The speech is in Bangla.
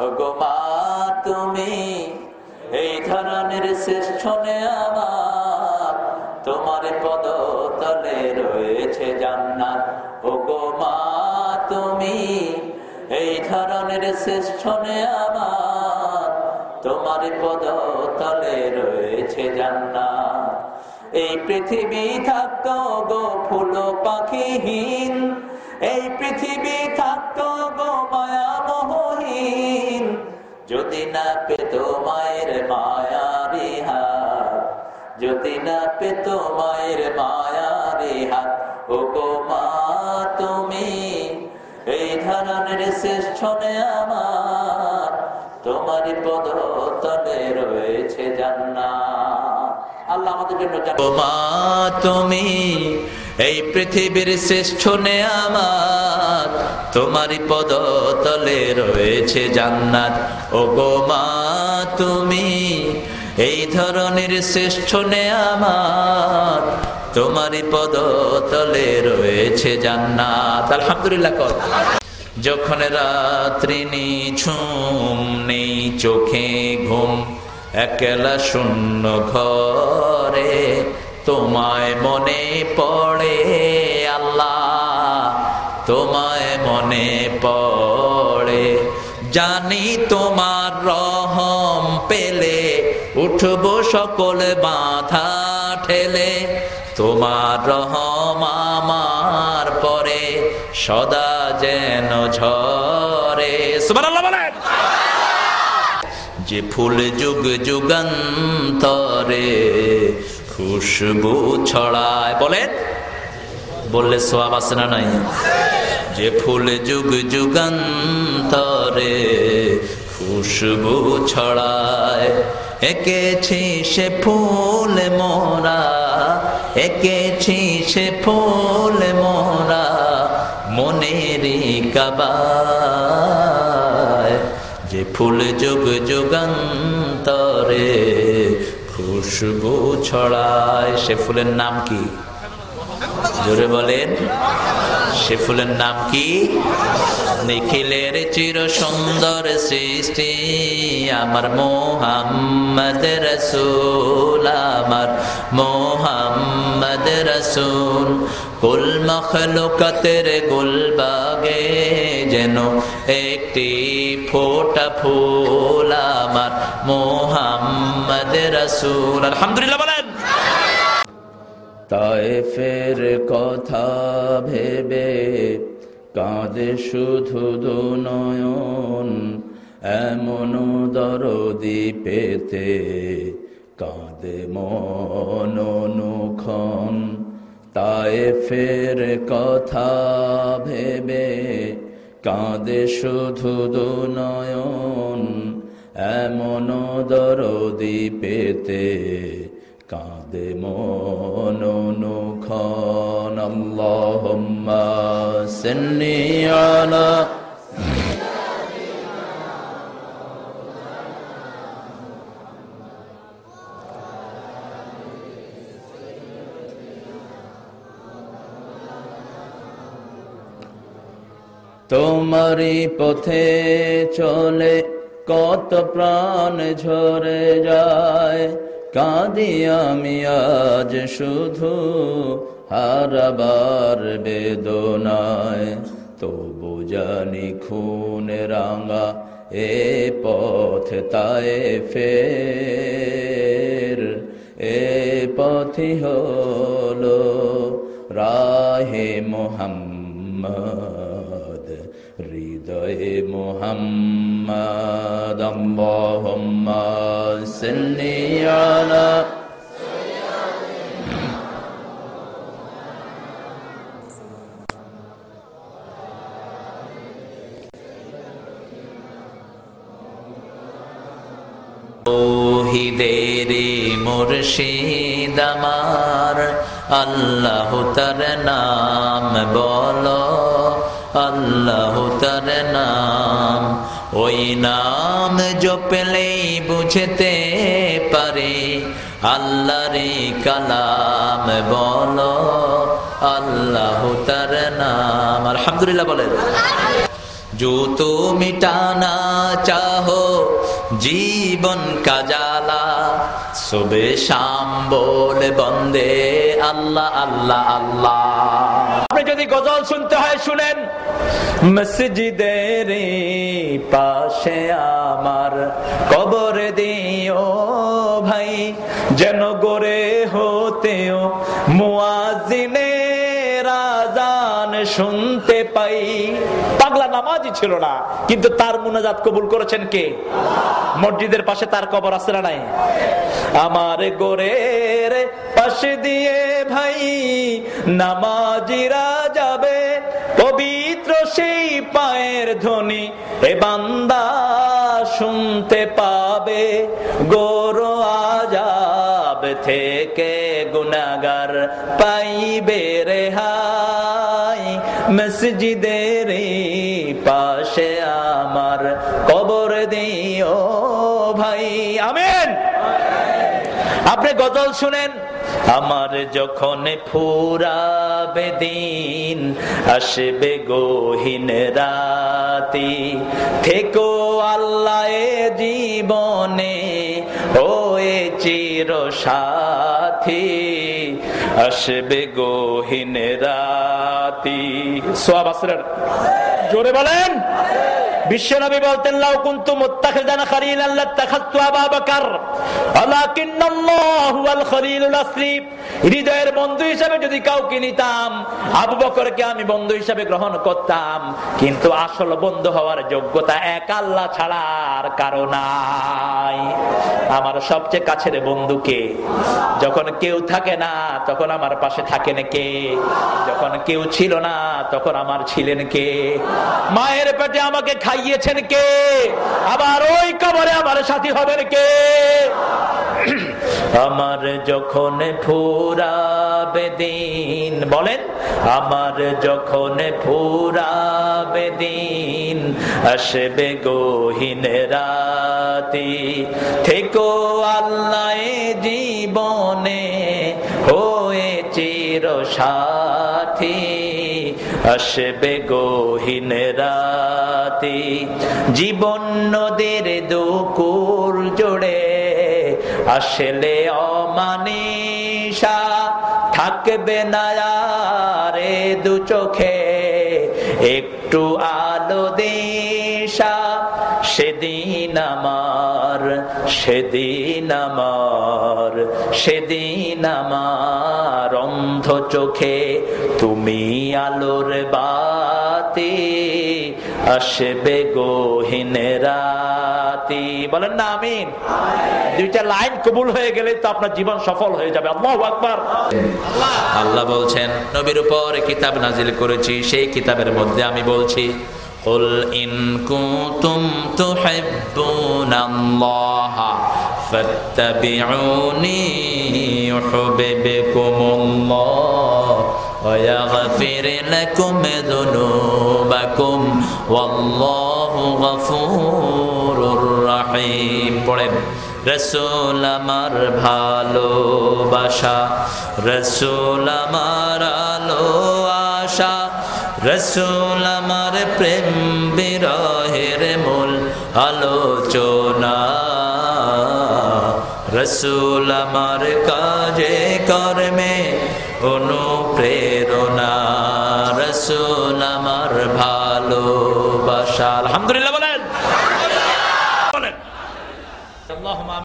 ওগো মা তুমি এই ধরনের শ্রেষ্ঠ নেয়ামত, তোমার পদতলে রয়েছে জান্নাত। ওগো মা তুমি এই ধরনের শ্রেষ্ঠ নেয়ামত, তোমার পদতলে রয়েছে জান্নাত। এই পৃথিবী থাকতো গো ফুল পাখিহীন, এই পৃথিবী থাকতো গো মায়া মোহহীন, যদি না পেত মায়ের মায়ারি হাত, যদি না পেত মায়ের মায়ারি হাত। ওগো মা তুমি এই ধরনের শ্রেষ্ঠ নেয়ামত, তোমার পদতলে রয়েছে জান্নাত। আল্লাহ আমাদের জন্য জান্নাত। ওগো মা তুমি এই পৃথিবীর শ্রেষ্ঠ নেয়ামত, তোমার পদতলে রয়েছে জান্নাত। ওগো মা তুমি এই ধরনের শ্রেষ্ঠ নেয়ামত, তোমার পদতলে রয়েছে জান্নাত। আলহামদুলিল্লাহ কর। যখন রাত্রি নিঝুম, নেই চোখে ঘুম, একলা শূন্য ঘরে, তোমায় মনে পড়ে আল্লাহ, তোমায় মনে পড়ে। জানি তোমার রহম পেলে উঠব সকল বাধা ঠেলে, তোমার রহম আমার পরে সদা যেন ঝরে। সুবহানাল্লাহ বলেন। যে ফুল যুগ যুগান্তরে খুশবু ছড়ায়, বলেন, বললে সওয়াব আছে না নাই? যে ফুল যুগ যুগান্তরে খুশবু ছড়ায়, এঁকেছি সে ফুল মোরা, এঁকেছি সে ফুল মোরা মনেরই কাবায়। যে ফুল যুগ যুগান্তরে খুশবু ছড়ায়, সে ফুলের নাম কি? জোরে বলেন, সে ফুলের নাম কি? নিখিলের চির সুন্দর সৃষ্টি আমার মোহাম্মদ রসুল, আমার মোহাম্মদ রসুল। কুল মখলুকাতের গুলবাগে যেন একটি ফোঁটা ফুল আমার মোহাম্মদ রসুল। আলহামদুলিল্লাহ বলেন। তায়েফের কথা ভেবে কাঁদে শুধু দুনয়ন, এমন দরদি পেতে কাঁদে মন অনুক্ষণ। তায়েফের কথা ভেবে কাঁদে শুধু দুনয়ন, এমন দরদি পেতে কাঁদে মন অনুক্ষণ। আল্লাহুম্মা সাল্লি আলা তোমারি পথে চলে কত প্রাণ ঝরে যায়, কাঁদি আমি আজ শুধু হারাবার বেদনায়। তবু জানি খুন রাঙা এ পথ তায়েফের, এ পথই হলো রাহে মুহাম্মদ, হৃদয়ে মুহাম্মদ। আল্লাহুম্মা সাল্লি আলা তৌহিদের মুর্শিদ আমার, আল্লাহ তার নাম বলো, আল্লাহ তার নাম। ওই নাম জপলেই বুঝতে পারে আল্লাহরে কালাম বলো, আল্লাহ তার নাম। আলহামদুলিল্লাহ বলেন। जो तू मिटाना चाहो जीवन का जाला, सुबह शाम बोले बंदे अल्लाह अल्लाह अल्लाह। আপনি যদি গজল শুনতে হয় শুনেন। মসজিদের পাশে আমার কবর দিও ভাই, যেন গড়ে হতেও মুয়াজ্জিনের আযান শুনতে পাই। পাগলা নামাজি ছিল না, কিন্তু তার মুনাজাত কবুল করেছেন কে? মসজিদের পাশে তার কবর আছে না নাই? আমার গোরের পাশে দিয়ে ভাই নামাজিরা যাবে, পবিত্র সেই পায়ের ধ্বনি এ বান্দা শুনতে পাবে। গোরো আযাব থেকে গুনাহগার পাইবে রেহাই, মসজিদের পাশে আমার কবর দিও ভাই। আমিন। আপনি গজল শুনেন। আমার যখন ফুরাবে দিন, আসবে গহীন রাতি, থেকো আল্লাহ জীবনে ওয়ে চির সাথী, আসবে গহীন রাতি। সওয়াব আছে জোরে বলেন। বিশ্বনবী বলতেন, লাউ কুনতু মুত্তাখিযান খালিলান লাত্তাখাযতু আবু বকর ওয়ালাকিন্নাল্লাহু ওয়াল খলিলুল আসলি। হৃদয়ের বন্ধু হিসেবে যদি কাউকে নিতাম, আবু বকরকে আমি বন্ধু হিসেবে গ্রহণ করতাম, কিন্তু আসল বন্ধু হওয়ার যোগ্যতা এক আল্লাহ ছাড়া আর কারো নাই। আমার সবচেয়ে কাছের বন্ধু কে? যখন কেউ থাকে না তখন আমার পাশে থাকেন কে? যখন কেউ ছিল না তখন আমার ছিলেন কে? মায়ের পেটে আমাকে খাইয়েছেন কে? আবার ওই কবরে আমার সাথী হবেন কে? আমার যখন ফুরাবে দিন, বলেন, আমার যখন ফুরাবে দিন, আসবে গহীন রাতি, থেকো আল্লাহ জীবনে হয়ে চির সাথী, আসবে গহীন রাতি। জীবন নদীর দুকুল জোড়ে আসলে অমানিসা, থাকবে না রে দু চোখে একটু আলো দিশা। সেদিন আমার, সেদিন আমার, সেদিন আমার অন্ধ চোখে তুমি আলোর বাতি, আসবে গহীন রাতি। বলেন না আমিন। দুইটা লাইন কবুল হয়ে গেলে তো আপনার জীবন সফল হয়ে যাবে। আল্লাহু আকবার। আল্লাহ বলছেন, নবীর উপর কিতাব নাজিল করেছি, সেই কিতাবের মধ্যে আমি বলছি, কুল ইন কুনতুম তুহিব্বুনাল্লাহা ফাত্তাবিউনি ইউহিব্বুকুমুল্লাহ ওয়া ইয়াগফির লাকুম যুনুবাকুম ওয়াল্লাহু গফুরুর রহিম। পড়েন, রাসূল আমার ভালোবাসা, রাসূল আমার আলো আশা, রাসূল আমার প্রেম বিরহের মূল আলোচনা, রাসূল আমার কাজে কর্মে অনুপ্রেরণা, রাসূল আমার ভালোবাসা। আলহামদুলিল্লাহ বলেন।